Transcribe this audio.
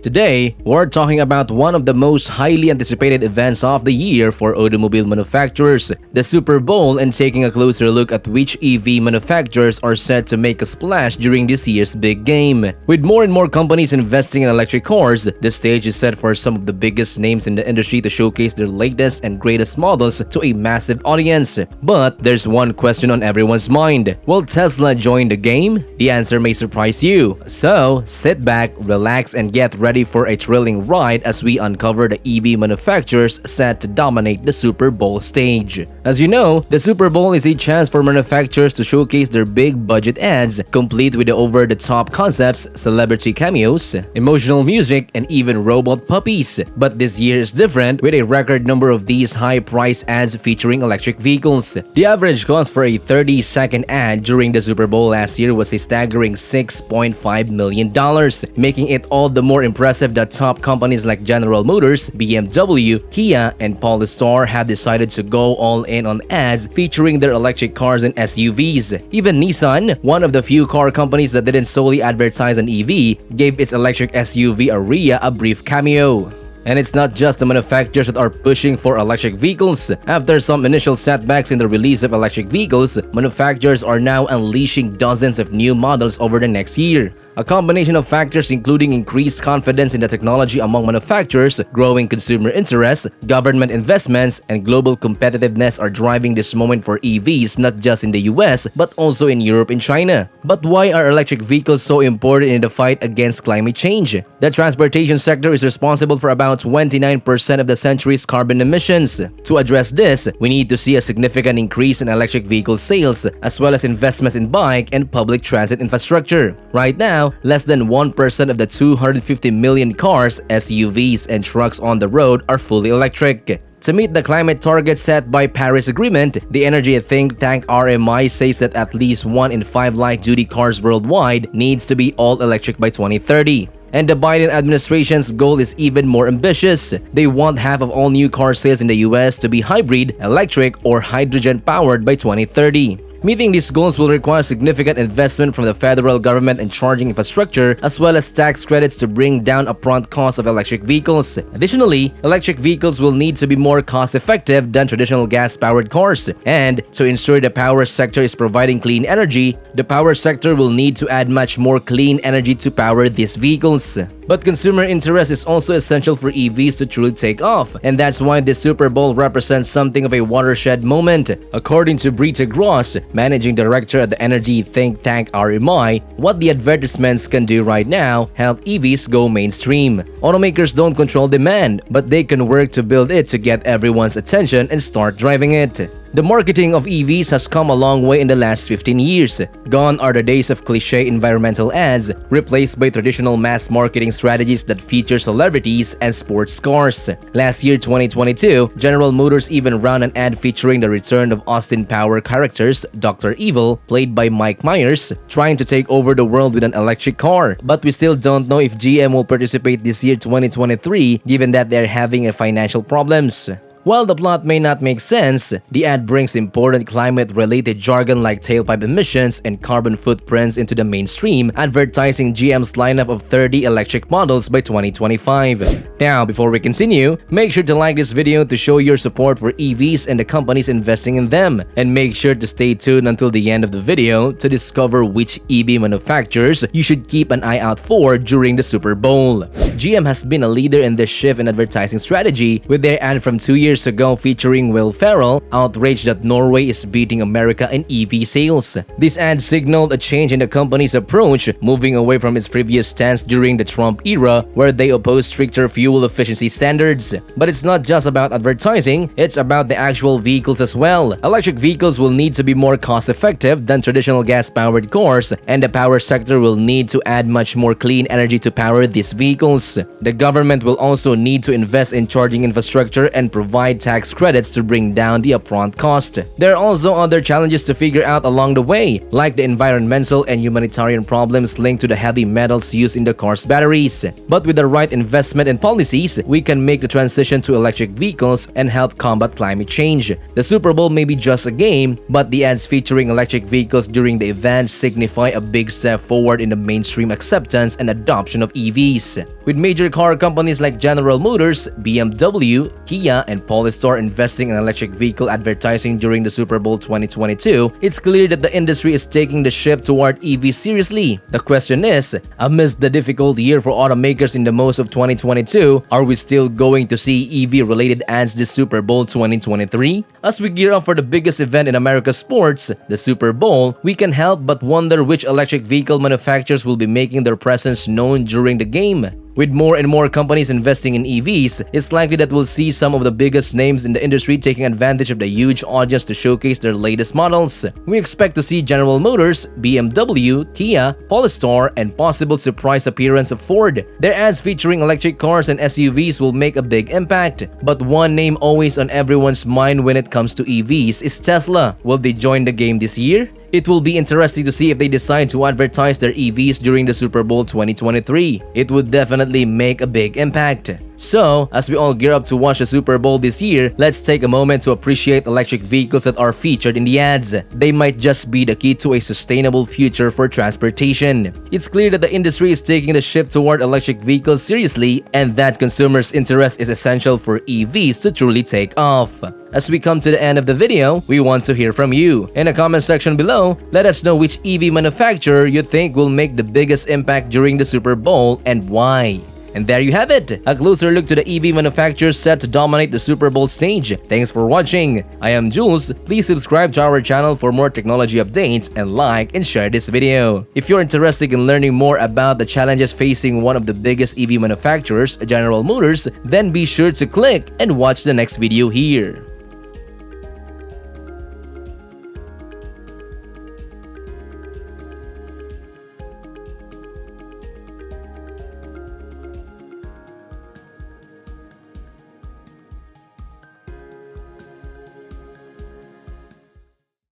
Today, we're talking about one of the most highly anticipated events of the year for automobile manufacturers, the Super Bowl, and taking a closer look at which EV manufacturers are set to make a splash during this year's big game. With more and more companies investing in electric cars, the stage is set for some of the biggest names in the industry to showcase their latest and greatest models to a massive audience. But there's one question on everyone's mind. Will Tesla join the game? The answer may surprise you. So, sit back, relax, and get ready for a thrilling ride as we uncover the EV manufacturers set to dominate the Super Bowl stage. As you know, the Super Bowl is a chance for manufacturers to showcase their big budget ads, complete with the over-the-top concepts, celebrity cameos, emotional music, and even robot puppies. But this year is different, with a record number of these high-price ads featuring electric vehicles. The average cost for a 30-second ad during the Super Bowl last year was a staggering $6.5 million, making it all the more impressive that top companies like General Motors, BMW, Kia, and Polestar have decided to go all in on ads featuring their electric cars and SUVs. Even Nissan, one of the few car companies that didn't solely advertise an EV, gave its electric SUV Ariya a brief cameo. And it's not just the manufacturers that are pushing for electric vehicles. After some initial setbacks in the release of electric vehicles, manufacturers are now unleashing dozens of new models over the next year. A combination of factors including increased confidence in the technology among manufacturers, growing consumer interest, government investments, and global competitiveness are driving this moment for EVs not just in the US but also in Europe and China. But why are electric vehicles so important in the fight against climate change? The transportation sector is responsible for about 29% of the century's carbon emissions. To address this, we need to see a significant increase in electric vehicle sales as well as investments in bike and public transit infrastructure. Right now, less than 1% of the 250 million cars, SUVs, and trucks on the road are fully electric. To meet the climate targets set by Paris Agreement, the energy think tank RMI says that at least 1 in 5 light-duty cars worldwide needs to be all electric by 2030. And the Biden administration's goal is even more ambitious. They want half of all new car sales in the US to be hybrid, electric, or hydrogen-powered by 2030. Meeting these goals will require significant investment from the federal government and charging infrastructure, as well as tax credits to bring down upfront costs of electric vehicles. Additionally, electric vehicles will need to be more cost-effective than traditional gas-powered cars. And to ensure the power sector is providing clean energy, the power sector will need to add much more clean energy to power these vehicles. But consumer interest is also essential for EVs to truly take off, and that's why this Super Bowl represents something of a watershed moment. According to Britta Gross, managing director at the energy think tank RMI, what the advertisements can do right now help EVs go mainstream. Automakers don't control demand, but they can work to build it to get everyone's attention and start driving it. The marketing of EVs has come a long way in the last 15 years. Gone are the days of cliché environmental ads, replaced by traditional mass marketing strategies that feature celebrities and sports cars. Last year, 2022, General Motors even ran an ad featuring the return of Austin Power characters Dr. Evil, played by Mike Myers, trying to take over the world with an electric car. But we still don't know if GM will participate this year 2023, given that they're having financial problems. While the plot may not make sense, the ad brings important climate-related jargon like tailpipe emissions and carbon footprints into the mainstream, advertising GM's lineup of 30 electric models by 2025. Now, before we continue, make sure to like this video to show your support for EVs and the companies investing in them. And make sure to stay tuned until the end of the video to discover which EV manufacturers you should keep an eye out for during the Super Bowl. GM has been a leader in this shift in advertising strategy, with their ad from 2 years ago featuring Will Ferrell, outraged that Norway is beating America in EV sales. This ad signaled a change in the company's approach, moving away from its previous stance during the Trump era, where they opposed stricter fuel efficiency standards. But it's not just about advertising, it's about the actual vehicles as well. Electric vehicles will need to be more cost-effective than traditional gas-powered cars, and the power sector will need to add much more clean energy to power these vehicles. The government will also need to invest in charging infrastructure and provide provide tax credits to bring down the upfront cost. There are also other challenges to figure out along the way, like the environmental and humanitarian problems linked to the heavy metals used in the car's batteries. But with the right investment and policies, we can make the transition to electric vehicles and help combat climate change. The Super Bowl may be just a game, but the ads featuring electric vehicles during the event signify a big step forward in the mainstream acceptance and adoption of EVs. With major car companies like General Motors, BMW, Kia, and Polestar investing in electric vehicle advertising during the Super Bowl 2022, it's clear that the industry is taking the shift toward EVs seriously. The question is, amidst the difficult year for automakers in the most of 2022, are we still going to see EV-related ads this Super Bowl 2023? As we gear up for the biggest event in America's sports, the Super Bowl, we can help but wonder which electric vehicle manufacturers will be making their presence known during the game. With more and more companies investing in EVs, it's likely that we'll see some of the biggest names in the industry taking advantage of the huge audience to showcase their latest models. We expect to see General Motors, BMW, Kia, Polestar, and possible surprise appearance of Ford. Their ads featuring electric cars and SUVs will make a big impact. But one name always on everyone's mind when it comes to EVs is Tesla. Will they join the game this year? It will be interesting to see if they decide to advertise their EVs during the Super Bowl 2023. It would definitely make a big impact. So, as we all gear up to watch the Super Bowl this year, let's take a moment to appreciate electric vehicles that are featured in the ads. They might just be the key to a sustainable future for transportation. It's clear that the industry is taking the shift toward electric vehicles seriously, and that consumers' interest is essential for EVs to truly take off. As we come to the end of the video, we want to hear from you. In the comment section below, let us know which EV manufacturer you think will make the biggest impact during the Super Bowl and why. And there you have it, a closer look to the EV manufacturers set to dominate the Super Bowl stage. Thanks for watching. I am Jules. Please subscribe to our channel for more technology updates and like and share this video. If you're interested in learning more about the challenges facing one of the biggest EV manufacturers, General Motors, then be sure to click and watch the next video here.